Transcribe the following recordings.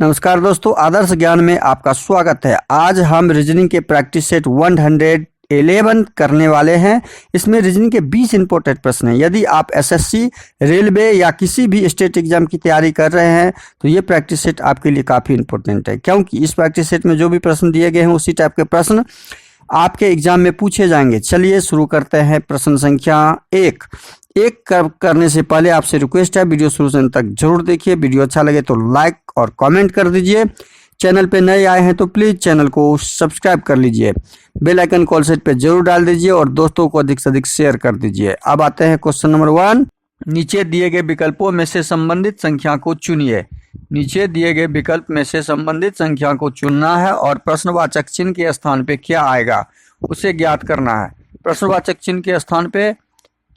नमस्कार दोस्तों, आदर्श ज्ञान में आपका स्वागत है। आज हम रीजनिंग के प्रैक्टिस सेट 111 करने वाले हैं। इसमें रीजनिंग के 20 इंपॉर्टेंट प्रश्न हैं। यदि आप एसएससी, रेलवे या किसी भी स्टेट एग्जाम की तैयारी कर रहे हैं तो ये प्रैक्टिस सेट आपके लिए काफ़ी इंपॉर्टेंट है, क्योंकि इस प्रैक्टिस सेट में जो भी प्रश्न दिए गए हैं उसी टाइप के प्रश्न आपके एग्जाम में पूछे जाएंगे। चलिए शुरू करते हैं। प्रश्न संख्या एक करने से पहले आपसे रिक्वेस्ट है, वीडियो शुरू से अंत तक जरूर देखिए। वीडियो अच्छा लगे तो लाइक और कमेंट कर दीजिए। चैनल पे नए आए हैं तो प्लीज चैनल को सब्सक्राइब कर लीजिए। बेल आइकन कॉल सेट पे जरूर डाल दीजिए और दोस्तों को अधिक से अधिक शेयर कर दीजिए। अब आते हैं क्वेश्चन नंबर 1। नीचे दिए गए विकल्पों में से संबंधित संख्या को चुनिए। नीचे दिए गए विकल्प में से संबंधित संख्या को चुनना है और प्रश्नवाचक चिन्ह के स्थान पे क्या आएगा उसे ज्ञात करना है। प्रश्नवाचक चिन्ह के स्थान पे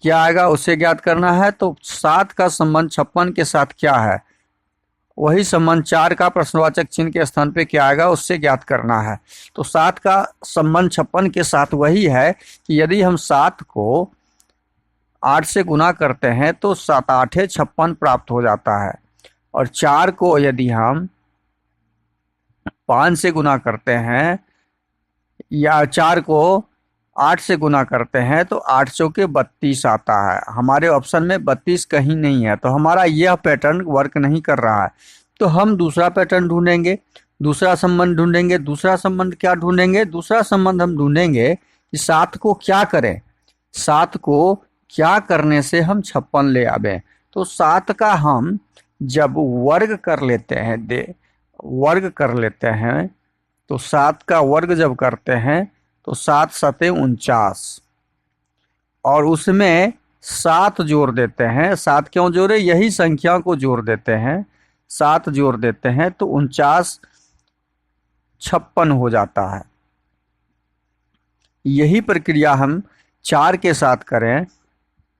क्या आएगा उसे ज्ञात करना है। तो 7 का संबंध 56 के साथ क्या है, वही संबंध 4 का प्रश्नवाचक चिन्ह के स्थान पे क्या आएगा उससे ज्ञात करना है। तो 7 का संबंध 56 के साथ वही है कि यदि हम 7 को 8 से गुना करते हैं तो 7 8 56 प्राप्त हो जाता है, और 4 को यदि हम 5 से गुना करते हैं या 4 को 8 से गुना करते हैं तो 8 चौके 32 आता है। हमारे ऑप्शन में 32 कहीं नहीं है, तो हमारा यह पैटर्न वर्क नहीं कर रहा है। तो हम दूसरा पैटर्न ढूंढेंगे, दूसरा संबंध ढूंढेंगे। दूसरा संबंध क्या ढूंढेंगे? दूसरा संबंध हम ढूंढेंगे कि 7 को क्या करें, 7 को क्या करने से हम 56 ले आवे। तो 7 का हम जब वर्ग कर लेते हैं, वर्ग कर लेते हैं, तो 7 का वर्ग जब करते हैं तो 7 7 49, और उसमें 7 जोड़ देते हैं। 7 क्यों जोड़े? यही संख्या को जोड़ देते हैं, 7 जोड़ देते हैं तो 49 56 हो जाता है। यही प्रक्रिया हम 4 के साथ करें,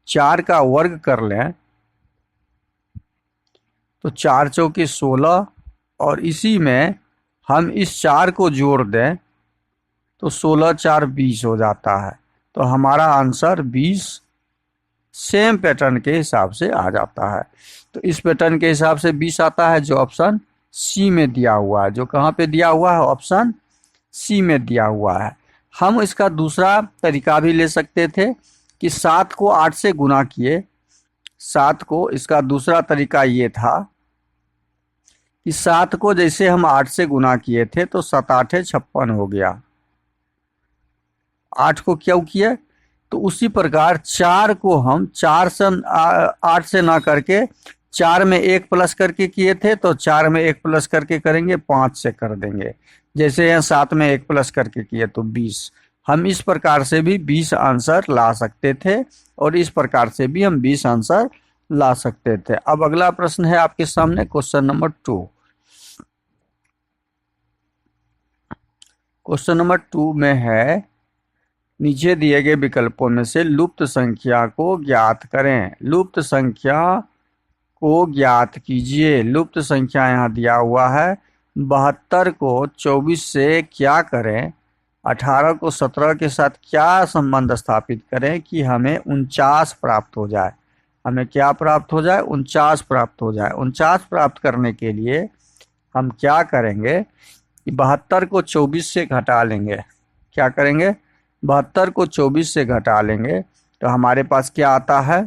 4 का वर्ग कर लें तो 4 चौके 16, और इसी में हम इस 4 को जोड़ दें तो 16 4 20 हो जाता है। तो हमारा आंसर 20 सेम पैटर्न के हिसाब से आ जाता है। तो इस पैटर्न के हिसाब से 20 आता है जो ऑप्शन सी में दिया हुआ है। जो कहाँ पे दिया हुआ है? ऑप्शन सी में दिया हुआ है। हम इसका दूसरा तरीका भी ले सकते थे कि 7 को 8 से गुना किए। 7 को, इसका दूसरा तरीका ये था कि 7 को जैसे हम 8 से गुना किए थे तो 7 8 56 हो गया। 8 को क्यों किए? तो उसी प्रकार 4 को हम 4 से 8 से ना करके 4 में 1 प्लस करके किए थे, तो 4 में 1 प्लस करके करेंगे, 5 से कर देंगे। जैसे यहाँ 7 में 1 प्लस करके किए तो 20। हम इस प्रकार से भी 20 आंसर ला सकते थे और इस प्रकार से भी हम 20 आंसर ला सकते थे। अब अगला प्रश्न है आपके सामने, क्वेश्चन नंबर 2। क्वेश्चन नंबर 2 में है, नीचे दिए गए विकल्पों में से लुप्त संख्या को ज्ञात करें। लुप्त संख्या को ज्ञात कीजिए। लुप्त संख्या यहाँ दिया हुआ है। 72 को 24 से क्या करें, 18 को 17 के साथ क्या संबंध स्थापित करें कि हमें 49 प्राप्त हो जाए। हमें क्या प्राप्त हो जाए? 49 प्राप्त हो जाए। 49 प्राप्त करने के लिए हम क्या करेंगे कि 72 को 24 से घटा लेंगे। क्या करेंगे? 72 को 24 से घटा लेंगे तो हमारे पास क्या आता है,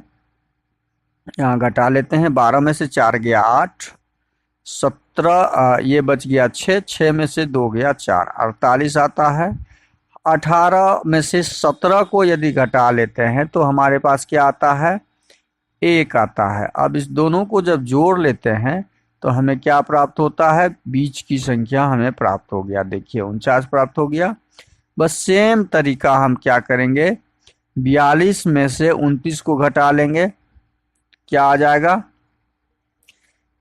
यहाँ घटा लेते हैं। 12 में से 4 गया 8, 17 ये बच गया 6, 6 में से 2 गया 4, 48 आता है। 18 में से 17 को यदि घटा लेते हैं तो हमारे पास क्या आता है? 1 आता है। अब इस दोनों को जब जोड़ लेते हैं तो हमें क्या प्राप्त होता है? बीच की संख्या हमें प्राप्त हो गया। देखिए 49 प्राप्त हो गया। बस सेम तरीका हम क्या करेंगे, 42 में से 29 को घटा लेंगे। क्या आ जाएगा?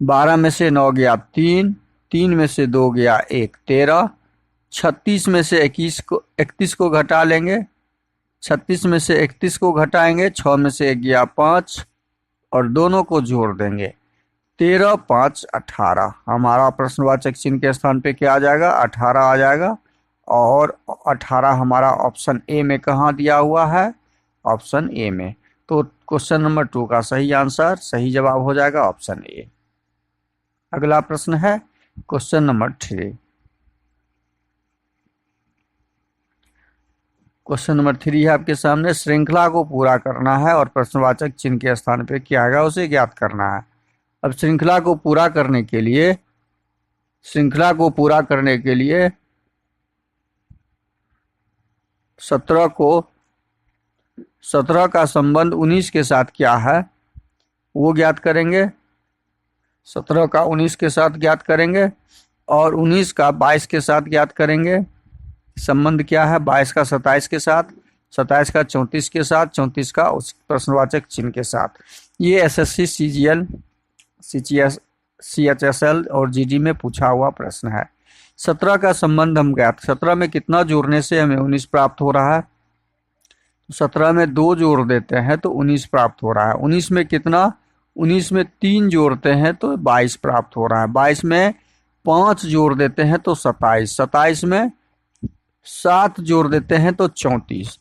12 में से 9 गया 3, 3 में से 2 गया 1, 13। 36 में से 31 को घटा लेंगे। 36 में से 31 को घटाएंगे, 6 में से 1 गया 5, और दोनों को जोड़ देंगे। 13 5 18। हमारा प्रश्नवाचक चिन्ह के स्थान पे क्या आ जाएगा? 18 आ जाएगा। और 18 हमारा ऑप्शन ए में कहाँ दिया हुआ है? ऑप्शन ए में। तो क्वेश्चन नंबर 2 का सही आंसर, सही जवाब हो जाएगा ऑप्शन ए। अगला प्रश्न है, क्वेश्चन नंबर 3। क्वेश्चन नंबर 3 है आपके सामने, श्रृंखला को पूरा करना है और प्रश्नवाचक चिन्ह के स्थान पे क्या आएगा उसे ज्ञात करना है। अब श्रृंखला को पूरा करने के लिए 17 का संबंध 19 के साथ क्या है वो ज्ञात करेंगे। 17 का 19 के साथ ज्ञात करेंगे और 19 का 22 के साथ ज्ञात करेंगे। संबंध क्या है? 22 का 27 के साथ, 27 का 34 के साथ, 34 का उस प्रश्नवाचक चिन्ह के साथ। ये एसएससी, सीजीएल, सीएचएसएल और जीडी में पूछा हुआ प्रश्न है। 17 का संबंध हम ज्ञात, 17 में कितना जोड़ने से हमें 19 प्राप्त हो रहा है? 17 में 2 जोड़ देते हैं तो 19 प्राप्त हो रहा है। 19 में कितना? 19 में 3 जोड़ते हैं तो 22 प्राप्त हो रहा है। 22 में 5 जोड़ देते हैं तो 27, 27 में 7 जोड़ देते हैं तो 34।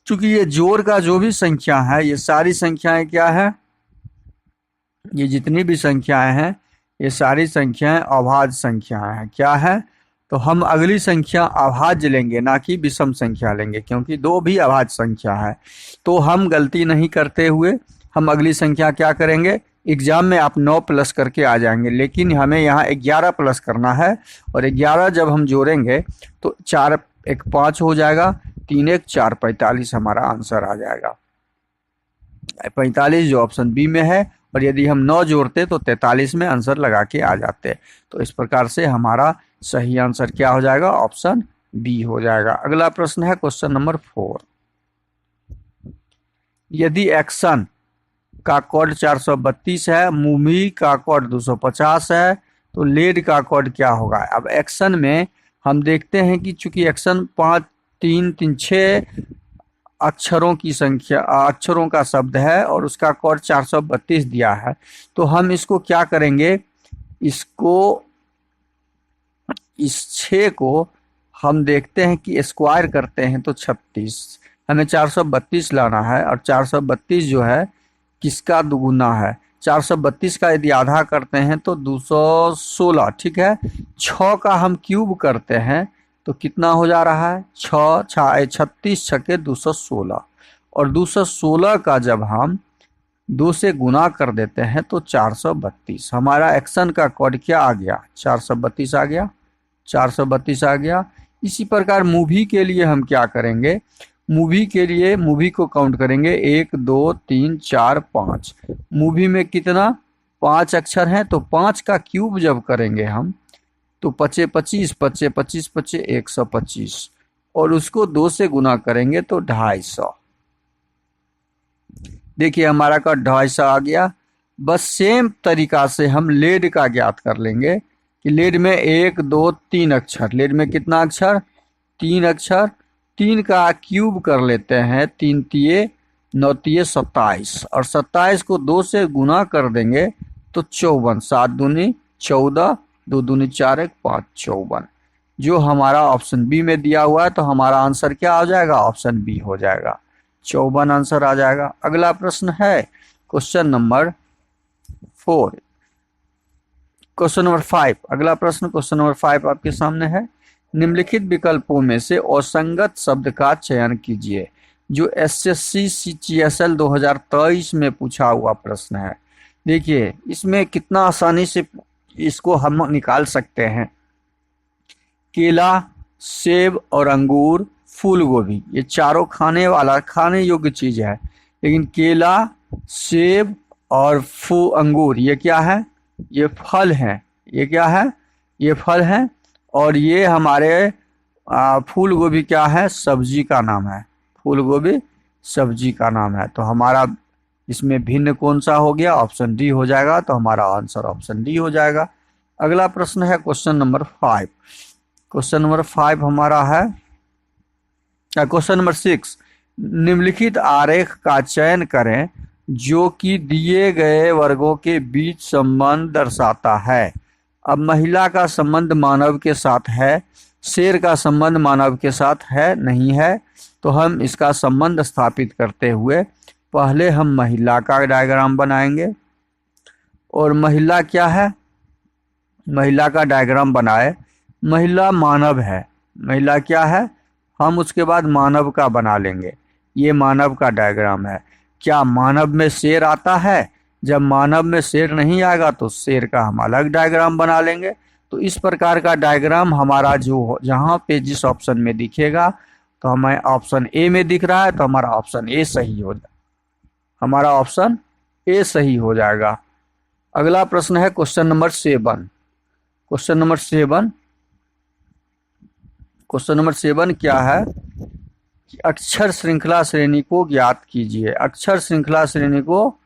चूंकि ये जोड़ का जो भी संख्या है, ये सारी संख्याएं क्या है? ये जितनी भी संख्याएं हैं ये सारी संख्याएं अभाज्य संख्याएं हैं। क्या है? तो हम अगली संख्या अभाज्य लेंगे, ना कि विषम संख्या लेंगे, क्योंकि 2 भी अभाज्य संख्या है। तो हम गलती नहीं करते हुए हम अगली संख्या क्या करेंगे? एग्जाम में आप 9 प्लस करके आ जाएंगे, लेकिन हमें यहाँ 11 प्लस करना है। और 11 जब हम जोड़ेंगे तो 4 1 5 हो जाएगा, 3 1 4, 45 हमारा आंसर आ जाएगा। 45 जो ऑप्शन बी में है, और यदि हम 9 जोड़ते तो 43 में आंसर लगा के आ जाते। तो इस प्रकार से हमारा सही आंसर क्या हो जाएगा? ऑप्शन बी हो जाएगा। अगला प्रश्न है क्वेश्चन नंबर 4। यदि एक्शन का कोड 432 है, मूवी का कोड 250 है, तो लेड का कोड क्या होगा? अब एक्शन में हम देखते हैं कि चूंकि एक्शन 5 3 3 6 अक्षरों की संख्या, अक्षरों का शब्द है और उसका कोड 432 दिया है, तो हम इसको क्या करेंगे? इस 6 को हम देखते हैं कि स्क्वायर करते हैं तो 36। हमें 432 लाना है और 432 जो है किसका दुगुना है? 432 का यदि आधा करते हैं तो 216, ठीक है। 6 का हम क्यूब करते हैं तो कितना हो जा रहा है? 6 36 छके 216, और 216 का जब हम 2 से गुना कर देते हैं तो 432। हमारा एक्शन का कोड क्या आ गया? 432 आ गया, 432 आ गया। इसी प्रकार मूवी के लिए हम क्या करेंगे? मूवी के लिए मूवी को काउंट करेंगे 1 2 3 4 5। मूवी में कितना? 5 अक्षर हैं, तो 5 का क्यूब जब करेंगे हम तो 25 25 25 25 25 125, और उसको 2 से गुना करेंगे तो 250। देखिए हमारा का 250 आ गया। बस सेम तरीका से हम लेड का ज्ञात कर लेंगे कि लेड में 1 2 3 अक्षर, लेड में कितना अक्षर? 3 अक्षर। 3 का क्यूब कर लेते हैं, 3 तिये 9 तिये 27, और 27 को 2 से गुना कर देंगे तो 54, 7 दूनी 14, 2 दूनी 4 1 5, 54। जो हमारा ऑप्शन बी में दिया हुआ है, तो हमारा आंसर क्या हो जाएगा? ऑप्शन बी हो जाएगा, 54 आंसर आ जाएगा। अगला प्रश्न है क्वेश्चन नंबर 4, क्वेश्चन नंबर 5। अगला प्रश्न क्वेश्चन नंबर 5 आपके सामने है। निम्नलिखित विकल्पों में से असंगत शब्द का चयन कीजिए। जो एसएससी सीजीएसएल 2023 में पूछा हुआ प्रश्न है। देखिए इसमें कितना आसानी से इसको हम निकाल सकते हैं। केला, सेब और अंगूर, फूल गोभी, ये चारों खाने योग्य चीज है। लेकिन केला, सेब और अंगूर ये क्या है? ये फल हैं। ये क्या है? ये फल हैं। और ये हमारे फूल गोभी क्या है? सब्जी का नाम है। फूल गोभी सब्जी का नाम है। तो हमारा इसमें भिन्न कौन सा हो गया? ऑप्शन डी हो जाएगा। तो हमारा आंसर ऑप्शन डी हो जाएगा। अगला प्रश्न है क्वेश्चन नंबर 5। क्वेश्चन नंबर 5 हमारा है क्वेश्चन नंबर 6। निम्नलिखित आरेख का चयन करें जो कि दिए गए वर्गों के बीच संबंध दर्शाता है। अब महिला का संबंध मानव के साथ है, शेर का संबंध मानव के साथ है नहीं है, तो हम इसका संबंध स्थापित करते हुए पहले हम महिला का डायग्राम बनाएंगे। और महिला क्या है? महिला का डायग्राम बनाए। महिला मानव है, महिला क्या है, हम उसके बाद मानव का बना लेंगे। ये मानव का डायग्राम है। क्या मानव में शेर आता है? जब मानव में शेर नहीं आएगा तो शेर का हम अलग डायग्राम बना लेंगे। तो इस प्रकार का डायग्राम हमारा जो जहाँ पे जिस ऑप्शन में दिखेगा, तो हमें ऑप्शन ए में दिख रहा है तो हमारा ऑप्शन ए सही हो जाएगा, हमारा ऑप्शन ए सही हो जाएगा। अगला प्रश्न है question number 7। Question number 7, question number 7 क्या है कि अक्षर श्रृंखला श्रेणी को ज्ञात कीजिए। अक्षर श्रृंखला श्रेणी को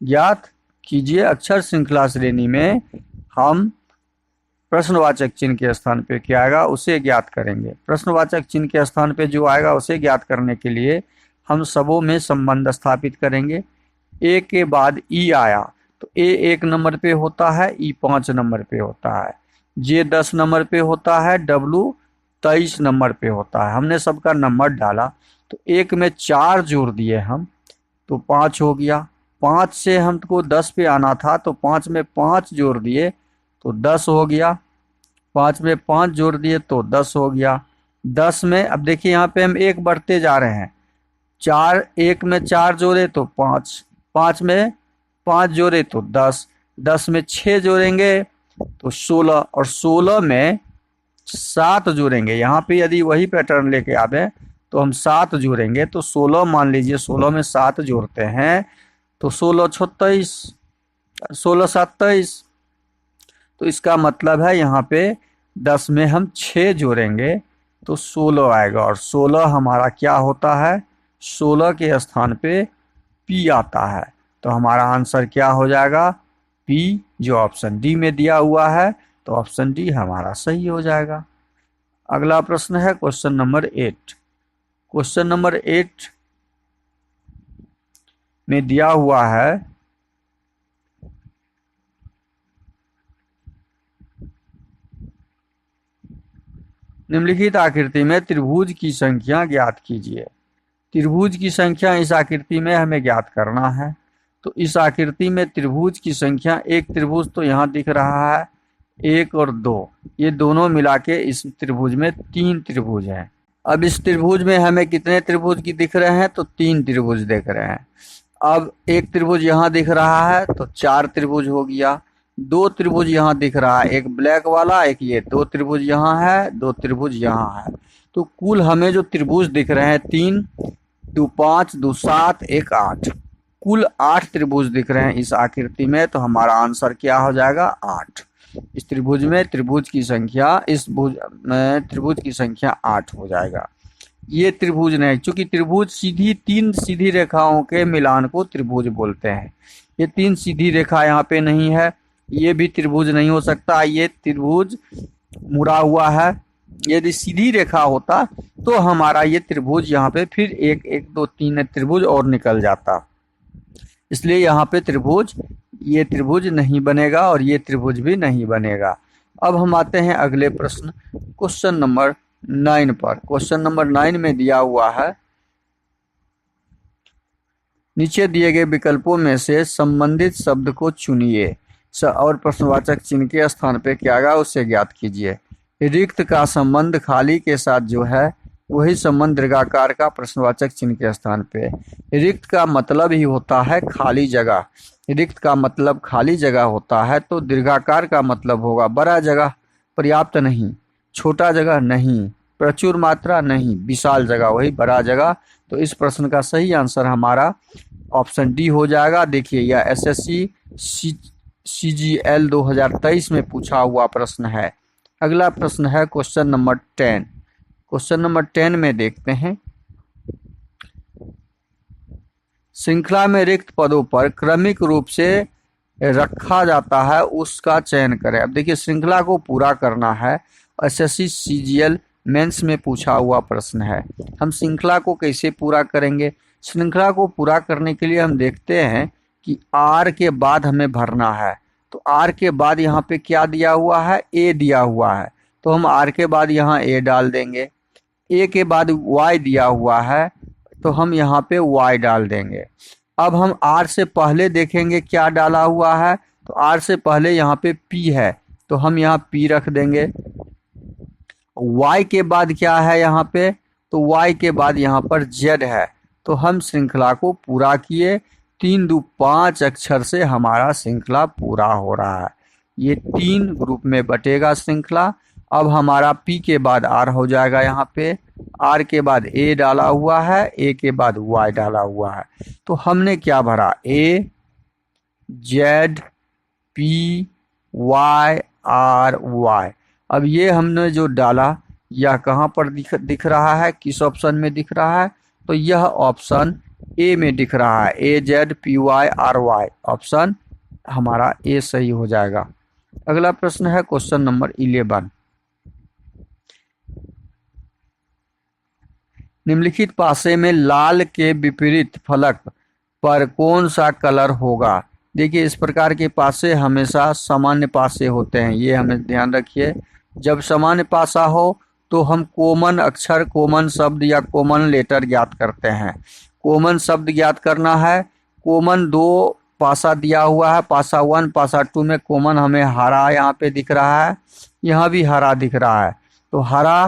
ज्ञात कीजिए। अक्षर श्रृंखला श्रेणी में हम प्रश्नवाचक चिन्ह के स्थान पे क्या आएगा उसे ज्ञात करेंगे। प्रश्नवाचक चिन्ह के स्थान पे जो आएगा उसे ज्ञात करने के लिए हम सबों में संबंध स्थापित करेंगे। ए के बाद ई आया तो ए 1 नंबर पे होता है, ई 5 नंबर पे होता है, जे 10 नंबर पे होता है, डब्लू 23 नंबर पे होता है। हमने सबका नंबर डाला तो 1 में 4 जोड़ दिए हम तो 5 हो गया। 5 से हमको 10 पे आना था तो 5 में 5 जोड़ दिए तो 10 हो गया। 5 में 5 जोड़ दिए तो 10 हो गया। 10 में अब देखिए यहाँ पे हम 1 बढ़ते जा रहे हैं। 4 1 में 4 जोड़े तो 5, 5 में 5 जोड़े तो 10, 10 में 6 जोड़ेंगे तो 16 और 16 में 7 जोड़ेंगे। यहाँ पे यदि वही पैटर्न लेके आवे तो हम 7 जोड़ेंगे तो 16 मान लीजिए, 16 में 7 जोड़ते हैं तो 16 36, 16 7 23। तो इसका मतलब है यहाँ पे 10 में हम 6 जोड़ेंगे तो 16 आएगा और 16 हमारा क्या होता है, 16 के स्थान पे पी आता है। तो हमारा आंसर क्या हो जाएगा, पी, जो ऑप्शन डी में दिया हुआ है। तो ऑप्शन डी हमारा सही हो जाएगा। अगला प्रश्न है क्वेश्चन नंबर 8। क्वेश्चन नंबर 8 में दिया हुआ है निम्नलिखित आकृति में त्रिभुज की संख्या ज्ञात कीजिए। त्रिभुज की संख्या इस आकृति में हमें ज्ञात करना है। तो इस आकृति में त्रिभुज की संख्या, एक त्रिभुज तो यहाँ दिख रहा है 1 और 2, ये दोनों मिला के इस त्रिभुज में 3 त्रिभुज हैं। अब इस त्रिभुज में हमें कितने त्रिभुज की दिख रहे हैं, तो 3 त्रिभुज दिख रहे हैं। अब एक त्रिभुज यहाँ दिख रहा है तो 4 त्रिभुज हो गया। 2 त्रिभुज यहाँ दिख रहा है, एक ब्लैक वाला एक ये, 2 त्रिभुज यहाँ है, 2 त्रिभुज यहाँ है। तो कुल हमें जो त्रिभुज दिख रहे हैं 3 2 5 2 7 1 8, कुल 8 त्रिभुज दिख रहे हैं इस आकृति में। तो हमारा आंसर क्या हो जाएगा, 8। इस त्रिभुज में त्रिभुज की संख्या, इस भुज में त्रिभुज की संख्या 8 हो जाएगा। ये त्रिभुज नहीं, चूंकि त्रिभुज सीधी 3 सीधी रेखाओं के मिलान को त्रिभुज बोलते हैं। ये 3 सीधी रेखा यहाँ पे नहीं है, ये भी त्रिभुज नहीं हो सकता। ये त्रिभुज मुड़ा हुआ है, यदि सीधी रेखा होता तो हमारा ये त्रिभुज यहाँ पे फिर 1 1 2 3 त्रिभुज और निकल जाता। इसलिए यहाँ पे त्रिभुज, ये त्रिभुज नहीं बनेगा और ये त्रिभुज भी नहीं बनेगा। अब हम आते हैं अगले प्रश्न क्वेश्चन नंबर 9 पर। क्वेश्चन नंबर 9 में दिया हुआ है, नीचे दिए गए विकल्पों में से संबंधित शब्द को चुनिए और प्रश्नवाचक चिन्ह के स्थान पे क्या आएगा उसे ज्ञात कीजिए। रिक्त का संबंध खाली के साथ जो है वही संबंध दीर्घाकार का प्रश्नवाचक चिन्ह के स्थान पे। रिक्त का मतलब ही होता है खाली जगह, रिक्त का मतलब खाली जगह होता है। तो दीर्घाकार का मतलब होगा बड़ा जगह, पर्याप्त नहीं, छोटा जगह नहीं, प्रचुर मात्रा नहीं, विशाल जगह वही बड़ा जगह। तो इस प्रश्न का सही आंसर हमारा ऑप्शन डी हो जाएगा। देखिए यह एसएससी सीजीएल 2023 में पूछा हुआ प्रश्न है। अगला प्रश्न है क्वेश्चन नंबर 10। क्वेश्चन नंबर 10 में देखते हैं, श्रृंखला में रिक्त पदों पर क्रमिक रूप से रखा जाता है उसका चयन करें। अब देखिए श्रृंखला को पूरा करना है, एसएससी सीजीएल मेंस में पूछा हुआ प्रश्न है। हम श्रृंखला को कैसे पूरा करेंगे, श्रृंखला को पूरा करने के लिए हम देखते हैं कि आर के बाद हमें भरना है। तो आर के बाद यहाँ पे क्या दिया हुआ है, ए दिया हुआ है, तो हम आर के बाद यहाँ ए डाल देंगे। ए के बाद वाई दिया हुआ है तो हम यहाँ पे वाई डाल देंगे। अब हम आर से पहले देखेंगे क्या डाला हुआ है, तो आर से पहले यहाँ पे पी है, तो हम यहाँ P रख देंगे। Y के बाद क्या है यहाँ पे, तो Y के बाद यहाँ पर Z है। तो हम श्रृंखला को पूरा किए, 3 2 5 अक्षर से हमारा श्रृंखला पूरा हो रहा है। ये 3 ग्रुप में बटेगा श्रृंखला। अब हमारा P के बाद R हो जाएगा यहाँ पे, R के बाद A डाला हुआ है, A के बाद Y डाला हुआ है। तो हमने क्या भरा, A Z P Y R Y। अब ये हमने जो डाला यह कहाँ पर दिख रहा है, किस ऑप्शन में दिख रहा है, तो यह ऑप्शन ए में दिख रहा है। AZPYRY ऑप्शन हमारा ए सही हो जाएगा। अगला प्रश्न है क्वेश्चन नंबर 11। निम्नलिखित पासे में लाल के विपरीत फलक पर कौन सा कलर होगा। देखिए, इस प्रकार के पासे हमेशा सामान्य पासे होते हैं, ये हमें ध्यान रखिए। जब सामान्य पासा हो तो हम कॉमन अक्षर, कॉमन शब्द या कॉमन लेटर ज्ञात करते हैं। कॉमन शब्द ज्ञात करना है। कॉमन 2 पासा दिया हुआ है, पासा 1 पासा 2 में कॉमन हमें हरा यहाँ पे दिख रहा है, यहाँ भी हरा दिख रहा है। तो हरा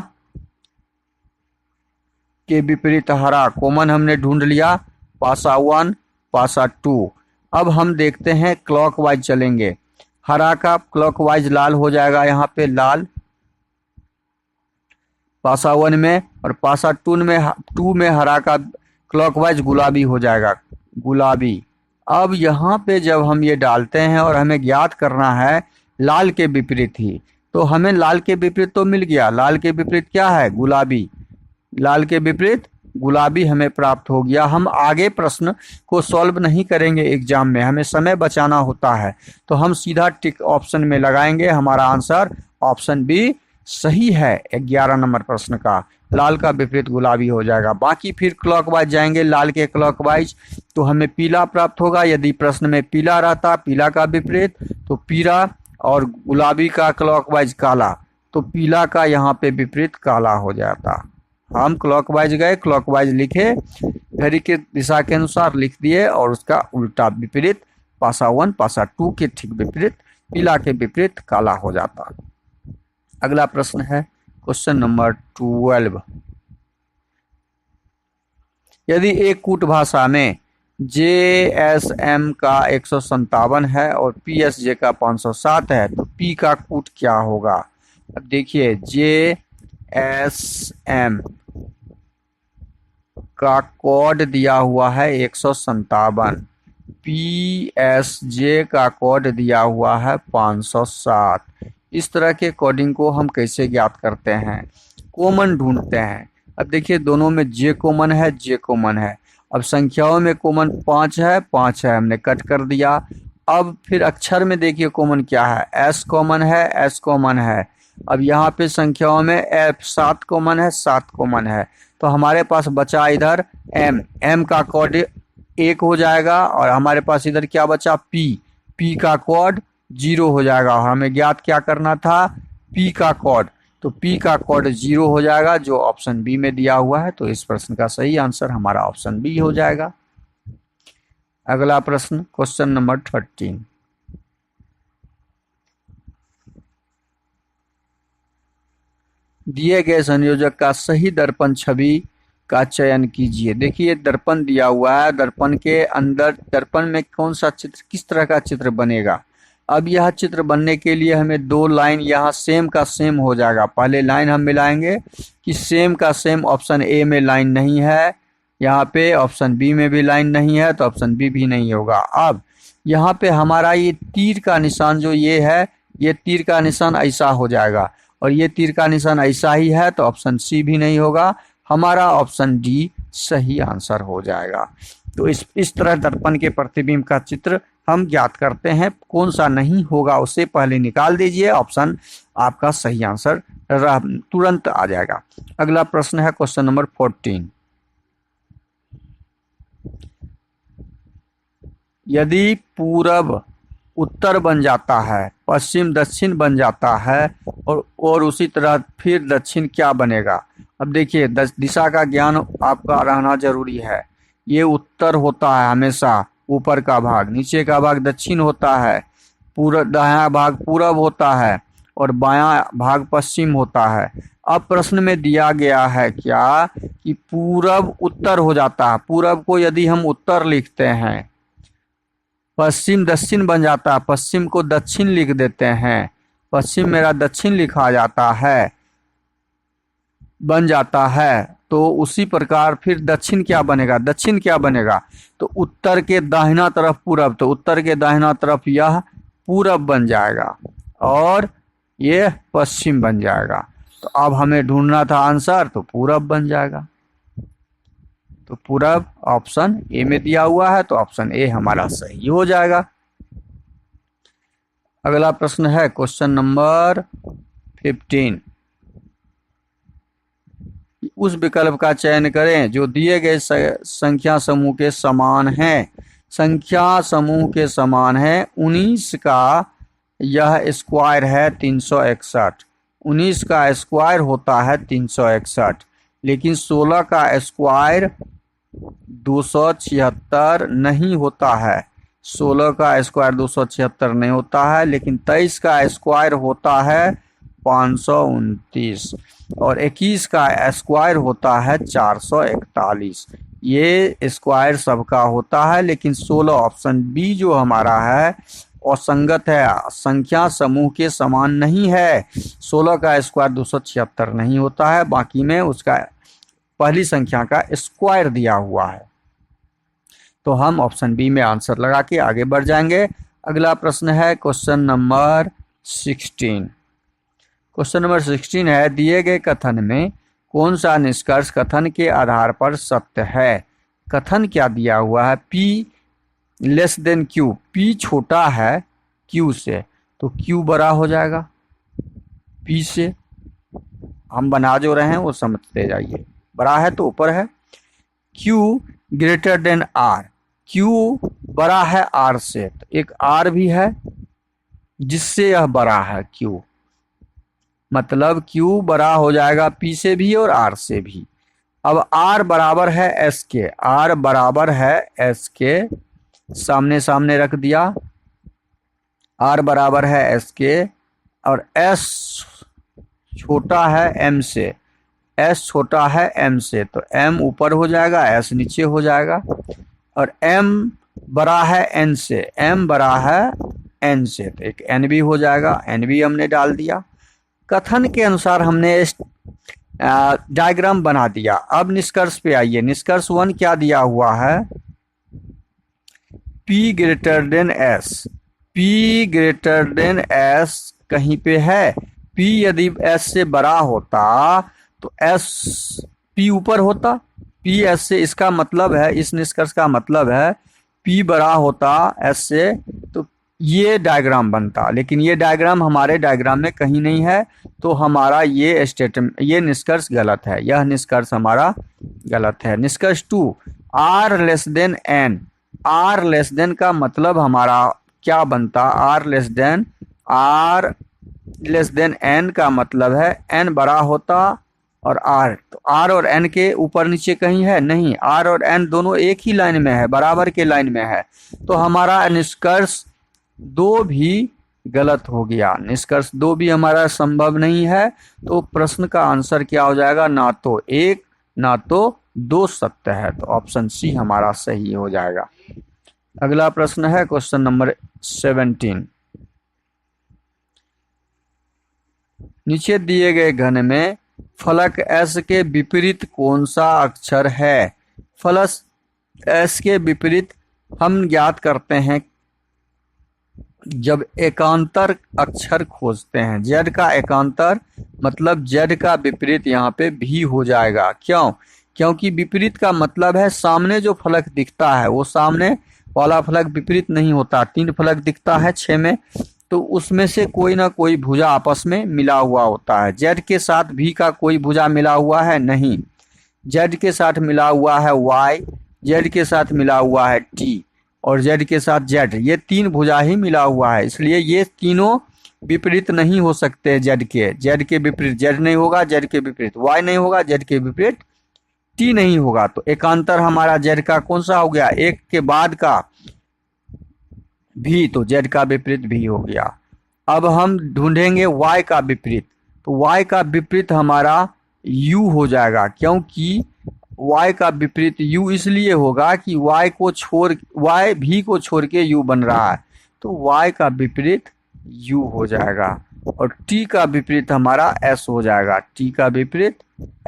के विपरीत हरा कॉमन हमने ढूंढ लिया, पासा 1 पासा 2। अब हम देखते हैं क्लॉकवाइज चलेंगे। हरा का क्लॉकवाइज लाल हो जाएगा, यहाँ पे लाल पासा 1 में, और पासा 2 में हरा का क्लॉकवाइज गुलाबी हो जाएगा, गुलाबी। अब यहाँ पे जब हम ये डालते हैं और हमें ज्ञात करना है लाल के विपरीत ही, तो हमें लाल के विपरीत तो मिल गया। लाल के विपरीत क्या है, गुलाबी। लाल के विपरीत गुलाबी हमें प्राप्त हो गया। हम आगे प्रश्न को सॉल्व नहीं करेंगे एग्जाम में, हमें समय बचाना होता है, तो हम सीधा टिक ऑप्शन में लगाएंगे। हमारा आंसर ऑप्शन बी सही है। 11 नंबर प्रश्न का लाल का विपरीत गुलाबी हो जाएगा। बाकी फिर क्लॉकवाइज जाएंगे, लाल के क्लॉकवाइज तो हमें पीला प्राप्त होगा। यदि प्रश्न में पीला रहता, पीला का विपरीत, तो पीला, और गुलाबी का क्लॉकवाइज काला, तो पीला का यहाँ पे विपरीत काला हो जाता। हम क्लॉकवाइज गए, क्लॉकवाइज लिखे, घड़ी के दिशा के अनुसार लिख दिए, और उसका उल्टा विपरीत पासा 1 पासा 2 के ठीक विपरीत, पीला के विपरीत काला हो जाता। अगला प्रश्न है क्वेश्चन नंबर 12। यदि एक कूट भाषा में JSM का 157 है और PSJ का 507 है, तो P का कूट क्या होगा। अब देखिए, JSM का कोड दिया हुआ है 157, PSJ का कोड दिया हुआ है 507। इस तरह के कोडिंग को हम कैसे ज्ञात करते हैं, कॉमन ढूंढते हैं। अब देखिए, दोनों में J कॉमन है, J कॉमन है। अब संख्याओं में कॉमन 5 है, 5 है, हमने कट कर दिया। अब फिर अक्षर में देखिए कॉमन क्या है, S कॉमन है, S कॉमन है। अब यहाँ पे संख्याओं में F7 कॉमन है, 7 कॉमन है। तो हमारे पास बचा इधर M का कोड 1 हो जाएगा, और हमारे पास इधर क्या बचा, P का कोड 0 हो जाएगा। और हमें ज्ञात क्या करना था, P का कोड, तो P का कोड 0 हो जाएगा, जो ऑप्शन बी में दिया हुआ है। तो इस प्रश्न का सही आंसर हमारा ऑप्शन बी हो जाएगा। अगला प्रश्न क्वेश्चन नंबर 13। दिए गए संयोजक का सही दर्पण छवि का चयन कीजिए। देखिए, दर्पण दिया हुआ है, दर्पण के अंदर, दर्पण में कौन सा चित्र, किस तरह का चित्र बनेगा। अब यह चित्र बनने के लिए हमें 2 लाइन यहाँ सेम का सेम हो जाएगा। पहले लाइन हम मिलाएंगे कि सेम का सेम, ऑप्शन ए में लाइन नहीं है, यहाँ पे ऑप्शन बी में भी लाइन नहीं है, तो ऑप्शन बी भी नहीं होगा। अब यहाँ पे हमारा ये तीर का निशान जो ये है, ये तीर का निशान ऐसा हो जाएगा, और ये तीर का निशान ऐसा ही है, तो ऑप्शन सी भी नहीं होगा। हमारा ऑप्शन डी सही आंसर हो जाएगा। तो इस तरह दर्पण के प्रतिबिंब का चित्र हम ज्ञात करते हैं। कौन सा नहीं होगा उसे पहले निकाल दीजिए, ऑप्शन आपका सही आंसर तुरंत आ जाएगा। अगला प्रश्न है क्वेश्चन नंबर 14। यदि पूरब उत्तर बन जाता है, पश्चिम दक्षिण बन जाता है, और उसी तरह फिर दक्षिण क्या बनेगा। अब देखिए, दिशा का ज्ञान आपका रहना जरूरी है। ये उत्तर होता है हमेशा, ऊपर का भाग, नीचे का भाग दक्षिण होता है, पूरा दायां भाग पूरब होता है, और बायां भाग पश्चिम होता है। अब प्रश्न में दिया गया है क्या कि पूरब उत्तर हो जाता है। पूरब को यदि हम उत्तर लिखते हैं, पश्चिम दक्षिण बन जाता है, पश्चिम को दक्षिण लिख देते हैं, पश्चिम मेरा दक्षिण लिखा जाता है, बन जाता है, तो उसी प्रकार फिर दक्षिण क्या बनेगा, दक्षिण क्या बनेगा, तो उत्तर के दाहिना तरफ पूरब, तो उत्तर के दाहिना तरफ यह पूरब बन जाएगा और यह पश्चिम बन जाएगा। तो अब हमें ढूंढना था आंसर, तो पूरब बन जाएगा। तो पूरब ऑप्शन ए में दिया हुआ है, तो ऑप्शन ए हमारा सही हो जाएगा। अगला प्रश्न है क्वेश्चन नंबर 15। उस विकल्प का चयन करें जो दिए गए संख्या समूह के समान है। संख्या समूह के समान है। 19 का यह स्क्वायर है 361, 19 का स्क्वायर होता है 361, लेकिन 16 का स्क्वायर 276 नहीं होता है। 16 का स्क्वायर 276 नहीं होता है, लेकिन 23 का स्क्वायर होता है 529 और 21 का स्क्वायर होता है 441। ये स्क्वायर सबका होता है, लेकिन 16 ऑप्शन बी जो हमारा है असंगत है, संख्या समूह के समान नहीं है। 16 का स्क्वायर 276 नहीं होता है, बाकी में उसका पहली संख्या का स्क्वायर दिया हुआ है। तो हम ऑप्शन बी में आंसर लगा के आगे बढ़ जाएंगे। अगला प्रश्न है क्वेश्चन नंबर 16। क्वेश्चन नंबर 16 है, दिए गए कथन में कौन सा निष्कर्ष कथन के आधार पर सत्य है। कथन क्या दिया हुआ है, P less than Q, P छोटा है Q से, तो Q बड़ा हो जाएगा P से। हम बना जो रहे हैं वो समझते जाइए, बड़ा है तो ऊपर है। Q greater than R, Q बड़ा है R से, तो एक R भी है जिससे यह बड़ा है Q, मतलब Q बड़ा हो जाएगा P से भी और R से भी। अब R बराबर है S के, R बराबर है S के, सामने सामने रख दिया, R बराबर है S के, और S छोटा है M से, S छोटा है M से, तो M ऊपर हो जाएगा, S नीचे हो जाएगा, और M बड़ा है N से, M बड़ा है N से, तो एक N भी हो जाएगा, N भी हमने डाल दिया। कथन के अनुसार हमने डायग्राम बना दिया। अब निष्कर्ष पे आइए। निष्कर्ष 1 क्या दिया हुआ है, P greater than S, P greater than S कहीं पे है। P यदि S से बड़ा होता तो S P ऊपर होता, P S से, इसका मतलब है, इस निष्कर्ष का मतलब है P बड़ा होता S से तो ये डायग्राम बनता, लेकिन ये डायग्राम हमारे डायग्राम में कहीं नहीं है, तो हमारा ये स्टेटमेंट, ये निष्कर्ष गलत है, यह निष्कर्ष हमारा गलत है। निष्कर्ष 2, R less than N, R less than का मतलब हमारा क्या बनता, R लेस देन N का मतलब है N बड़ा होता और R, तो R और N के ऊपर नीचे कहीं है नहीं, R और N दोनों एक ही लाइन में है, बराबर के लाइन में है, तो हमारा निष्कर्ष 2 भी गलत हो गया। निष्कर्ष 2 भी हमारा संभव नहीं है, तो प्रश्न का आंसर क्या हो जाएगा, ना तो 1 ना तो 2 सत्य है, तो ऑप्शन सी हमारा सही हो जाएगा। अगला प्रश्न है क्वेश्चन नंबर 17। नीचे दिए गए घन में फलक S के विपरीत कौन सा अक्षर है। फलक S के विपरीत हम ज्ञात करते हैं जब एकांतर अक्षर खोजते हैं। Z का एकांतर मतलब Z का विपरीत यहाँ पे भी हो जाएगा। क्यों? क्योंकि विपरीत का मतलब है सामने जो फलक दिखता है वो सामने वाला फलक विपरीत नहीं होता। 3 फलक दिखता है 6 में, तो उसमें से कोई ना कोई भुजा आपस में मिला हुआ होता है। Z के साथ V का कोई भुजा मिला हुआ है नहीं, Z के साथ मिला हुआ है Y, Z के साथ मिला हुआ है T और Z के साथ Z, ये 3 भुजा ही मिला हुआ है, इसलिए ये तीनों विपरीत नहीं हो सकते। Z के विपरीत Z नहीं होगा, Z के विपरीत Y नहीं होगा, Z के विपरीत T नहीं होगा, तो एकांतर हमारा Z का कौन सा हो गया, 1 के बाद का भी, तो Z का विपरीत भी हो गया। अब हम ढूंढेंगे y का विपरीत। तो y का विपरीत हमारा u हो जाएगा, क्योंकि y का विपरीत u इसलिए होगा कि y भी को छोड़ के u बन रहा है, तो y का विपरीत u हो जाएगा। और t का विपरीत हमारा s हो जाएगा, t का विपरीत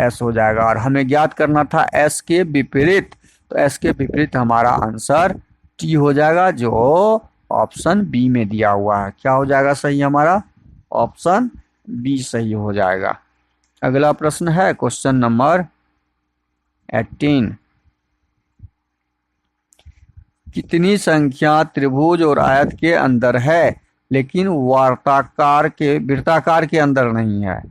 s हो जाएगा। और हमें ज्ञात करना था s के विपरीत, तो s के विपरीत हमारा आंसर t हो जाएगा, जो ऑप्शन बी में दिया हुआ है। क्या हो जाएगा सही हमारा? ऑप्शन बी सही हो जाएगा। अगला प्रश्न है क्वेश्चन नंबर 18। कितनी संख्या त्रिभुज और आयत के अंदर है लेकिन वृत्ताकार के अंदर नहीं है?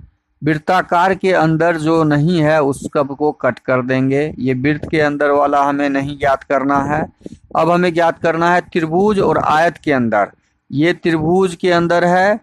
वृत्ताकार के अंदर जो नहीं है उस कब को कट कर देंगे। ये वृत्त के अंदर वाला हमें नहीं ज्ञात करना है। अब हमें ज्ञात करना है त्रिभुज और आयत के अंदर। ये त्रिभुज के अंदर है,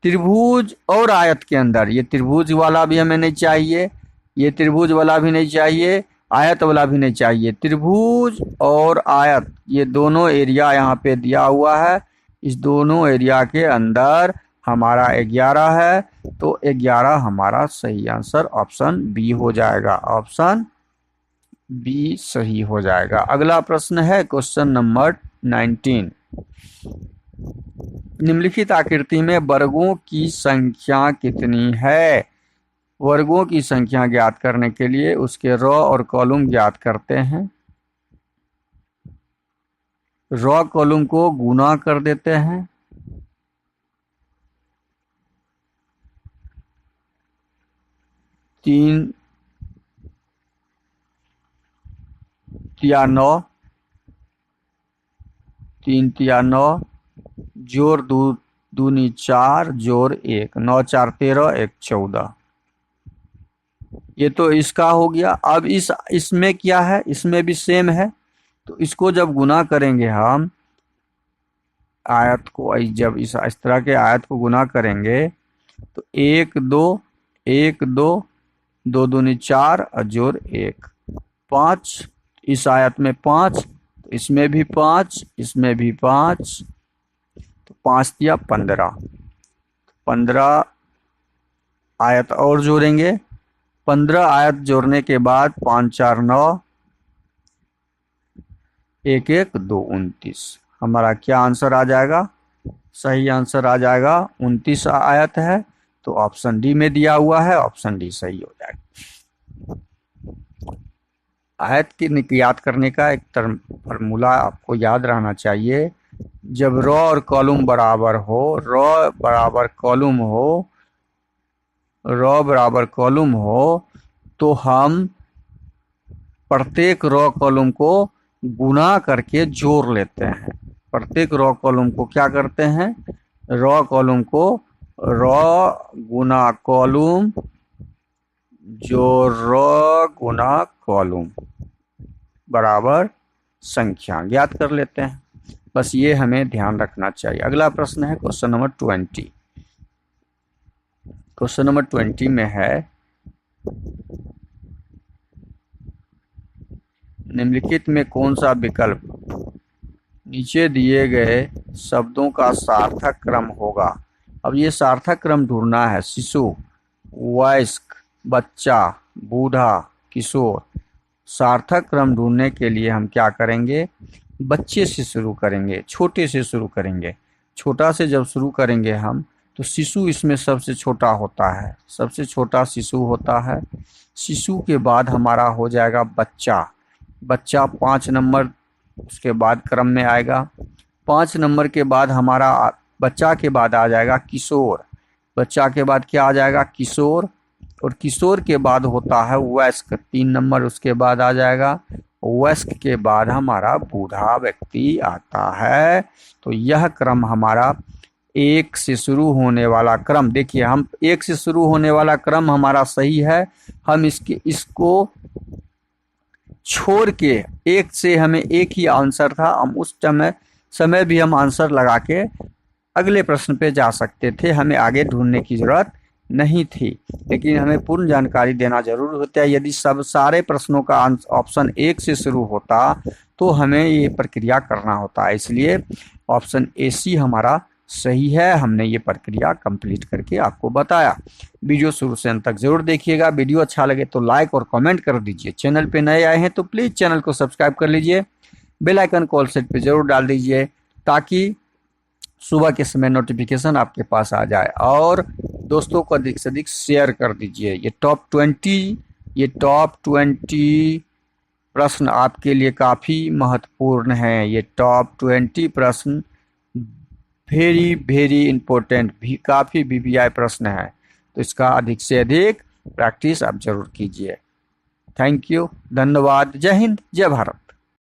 त्रिभुज और आयत के अंदर। ये त्रिभुज वाला भी हमें नहीं चाहिए, ये त्रिभुज वाला भी नहीं चाहिए, आयत वाला भी नहीं चाहिए। त्रिभुज और आयत ये दोनों एरिया यहाँ पे दिया हुआ है। इस दोनों एरिया के अंदर हमारा 11 है, तो 11 हमारा सही आंसर ऑप्शन बी हो जाएगा। ऑप्शन बी सही हो जाएगा। अगला प्रश्न है क्वेश्चन नंबर 19। निम्नलिखित आकृति में वर्गों की संख्या कितनी है? वर्गों की संख्या ज्ञात करने के लिए उसके रो और कॉलम ज्ञात करते हैं। रो कॉलम को गुना कर देते हैं। तीन तिया 9, 3 तिया 9, जोड़ 2 दूनी 4, जोड़ 1, 9 4 13, 1 14। ये तो इसका हो गया। अब इसमें क्या है? इसमें भी सेम है, तो इसको जब गुना करेंगे हम आयत को, जब इस तरह के आयत को गुना करेंगे तो 1 2 1 2 2 दूनी 4 और जोड़ 1 5। इस आयत में 5, तो इसमें भी 5, इसमें भी 5, तो 5 दिया 15। 15 आयत और जोड़ेंगे। 15 आयत जोड़ने के बाद 5 4 9, 1 1 2 29। हमारा क्या आंसर आ जाएगा? सही आंसर आ जाएगा 29 आयत है, तो ऑप्शन डी में दिया हुआ है, ऑप्शन डी सही हो जाएगा। आयत की याद करने का एक फॉर्मूला आपको याद रहना चाहिए। जब रो और कॉलम बराबर हो, रो बराबर कॉलम हो, रो बराबर कॉलम हो, तो हम प्रत्येक रो कॉलम को गुना करके जोड़ लेते हैं। प्रत्येक रो कॉलम को क्या करते हैं? रो कॉलम को रो गुना कॉलम जो रो गुना कॉलम बराबर संख्या ज्ञात कर लेते हैं। बस ये हमें ध्यान रखना चाहिए। अगला प्रश्न है क्वेश्चन नंबर 20। क्वेश्चन नंबर 20 में है निम्नलिखित में कौन सा विकल्प नीचे दिए गए शब्दों का सार्थक क्रम होगा? अब ये सार्थक क्रम ढूंढना है। शिशु, वयस्क, बच्चा, बूढ़ा, किशोर। सार्थक क्रम ढूंढने के लिए हम क्या करेंगे? बच्चे से शुरू करेंगे, छोटे से शुरू करेंगे। छोटा से जब शुरू करेंगे हम, तो शिशु इसमें सबसे छोटा होता है, सबसे छोटा शिशु होता है। शिशु के बाद हमारा हो जाएगा बच्चा। बच्चा 5 नंबर उसके बाद क्रम में आएगा। 5 नंबर के बाद हमारा बच्चा के बाद आ जाएगा किशोर। बच्चा के बाद क्या आ जाएगा? किशोर। और किशोर के बाद होता है वयस्क, 3 नंबर उसके बाद आ जाएगा। वयस्क के बाद हमारा बूढ़ा व्यक्ति आता है। तो यह क्रम हमारा 1 से शुरू होने वाला क्रम, देखिए हम 1 से शुरू होने वाला क्रम हमारा सही है। हम इसको छोड़ के 1 से हमें एक ही आंसर था, हम उस समय भी हम आंसर लगा के अगले प्रश्न पे जा सकते थे, हमें आगे ढूंढने की जरूरत नहीं थी। लेकिन हमें पूर्ण जानकारी देना जरूर होता है। यदि सारे प्रश्नों का ऑप्शन 1 से शुरू होता तो हमें ये प्रक्रिया करना होता है। इसलिए ऑप्शन ए सी हमारा सही है। हमने ये प्रक्रिया कंप्लीट करके आपको बताया। वीडियो शुरू से अंत तक जरूर देखिएगा। वीडियो अच्छा लगे तो लाइक और कमेंट कर दीजिए। चैनल पे नए आए हैं तो प्लीज़ चैनल को सब्सक्राइब कर लीजिए। बेल आइकन कॉल सेट पे जरूर डाल दीजिए ताकि सुबह के समय नोटिफिकेशन आपके पास आ जाए। और दोस्तों को अधिक से अधिक शेयर कर दीजिए। ये टॉप 20 प्रश्न आपके लिए काफ़ी महत्वपूर्ण है। ये टॉप 20 प्रश्न वेरी वेरी इंपॉर्टेंट भी, काफ़ी वीवीआई प्रश्न है, तो इसका अधिक से अधिक प्रैक्टिस आप जरूर कीजिए। थैंक यू, धन्यवाद, जय हिंद, जय भारत।